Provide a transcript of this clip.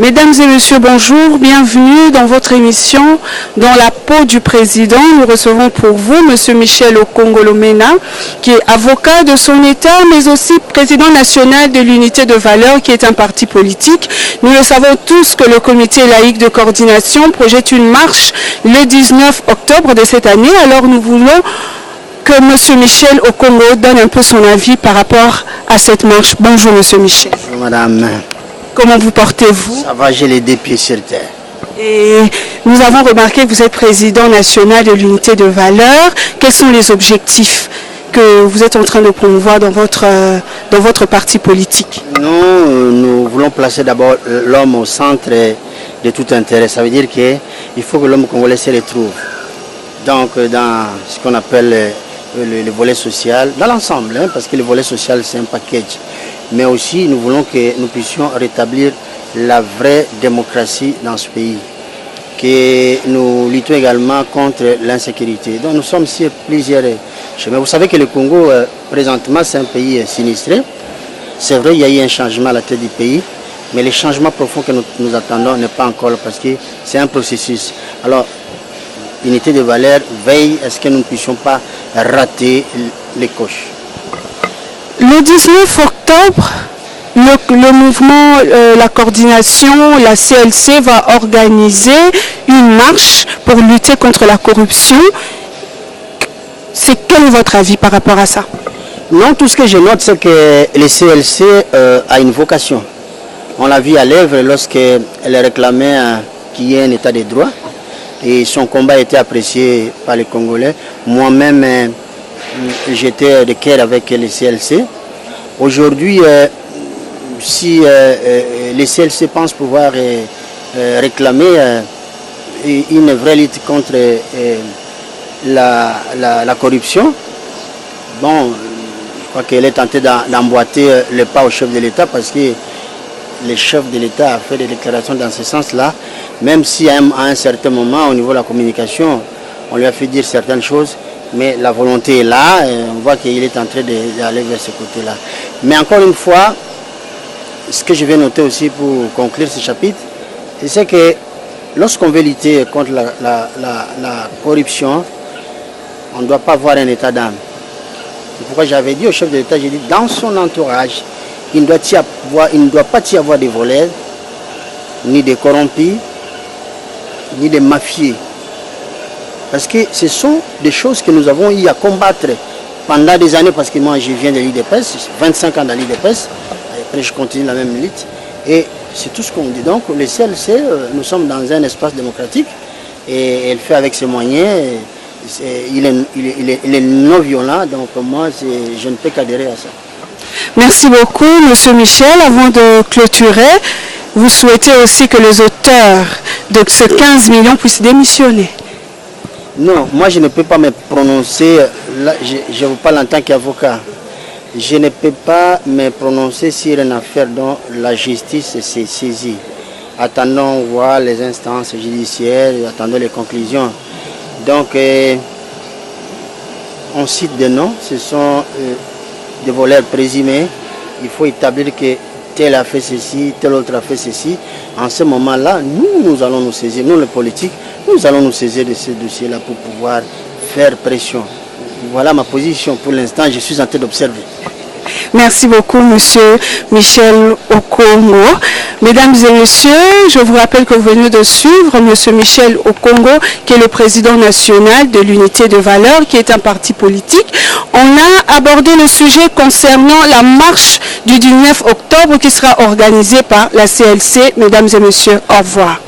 Mesdames et messieurs, bonjour, bienvenue dans votre émission Dans la peau du président. Nous recevons pour vous M. Michel Okongolomena, qui est avocat de son État, mais aussi président national de l'Unité de valeurs, qui est un parti politique. Nous le savons tous que le comité laïque de coordination projette une marche le 19 octobre de cette année. Alors nous voulons que M. Michel Okongo donne un peu son avis par rapport à cette marche. Bonjour M. Michel. Bonjour madame. Comment vous portez-vous? Ça va, j'ai les deux pieds sur terre. Et nous avons remarqué que vous êtes président national de l'unité de valeurs. Quels sont les objectifs que vous êtes en train de promouvoir dans votre parti politique? Nous voulons placer d'abord l'homme au centre de tout intérêt. Ça veut dire qu'il faut que l'homme congolais se retrouve. Donc dans ce qu'on appelle le volet social, dans l'ensemble, hein, parce que le volet social c'est un package. Mais aussi nous voulons que nous puissions rétablir la vraie démocratie dans ce pays. Que nous luttons également contre l'insécurité. Donc nous sommes sur plusieurs chemins. Vous savez que le Congo, présentement, c'est un pays sinistré. C'est vrai, il y a eu un changement à la tête du pays, mais le changement profond que nous attendons n'est pas encore là parce que c'est un processus. Alors, l'unité de valeurs veille à ce que nous ne puissions pas rater les coches. Le 19 octobre, le mouvement, la coordination, la CLC va organiser une marche pour lutter contre la corruption. Quel est votre avis par rapport à ça? Non, tout ce que je note, c'est que le CLC a une vocation. On l'a vu à l'œuvre lorsqu'elle réclamait qu'il y ait un état de droit. Et son combat a été apprécié par les Congolais. Moi-même, j'étais de cœur avec le CLC. Aujourd'hui, si le CLC pense pouvoir réclamer une vraie lutte contre la corruption, bon, je crois qu'elle est tentée d'emboîter le pas au chef de l'État parce que le chef de l'État a fait des déclarations dans ce sens-là, même si à un certain moment, au niveau de la communication, on lui a fait dire certaines choses, mais la volonté est là, et on voit qu'il est en train d'aller vers ce côté-là. Mais encore une fois, ce que je vais noter aussi pour conclure ce chapitre, c'est que lorsqu'on veut lutter contre la corruption, on ne doit pas avoir un état d'âme. C'est pourquoi j'avais dit au chef de l'État, j'ai dit, dans son entourage, il ne doit pas y avoir de voleurs, ni de corrompus, ni de mafieux. Parce que ce sont des choses que nous avons eu à combattre pendant des années, parce que moi je viens de l'IDPS, 25 ans dans l'IDPS, après je continue la même lutte. Et c'est tout ce qu'on dit. Donc le CLC, nous sommes dans un espace démocratique et elle fait avec ses moyens. Il est non violent, donc moi je ne peux qu'adhérer à ça. Merci beaucoup, M. Michel. Avant de clôturer, vous souhaitez aussi que les auteurs de ce 15 millions puissent démissionner? Non, moi je ne peux pas me prononcer, là, je vous parle en tant qu'avocat, je ne peux pas me prononcer sur une affaire dont la justice s'est saisie. Attendons voir les instances judiciaires, attendons les conclusions. Donc, on cite des noms, ce sont des voleurs présumés. Il faut établir que tel a fait ceci, tel autre a fait ceci. En ce moment-là, nous allons nous saisir, nous les politiques, nous allons nous saisir de ce dossier-là pour pouvoir faire pression. Voilà ma position pour l'instant, je suis en train d'observer. Merci beaucoup, M. Michel Okongo. Mesdames et messieurs, je vous rappelle que vous venez de suivre M. Michel Okongo, qui est le président national de l'Unité de valeurs, qui est un parti politique. On a abordé le sujet concernant la marche du 19 octobre qui sera organisée par la CLC. Mesdames et messieurs, au revoir.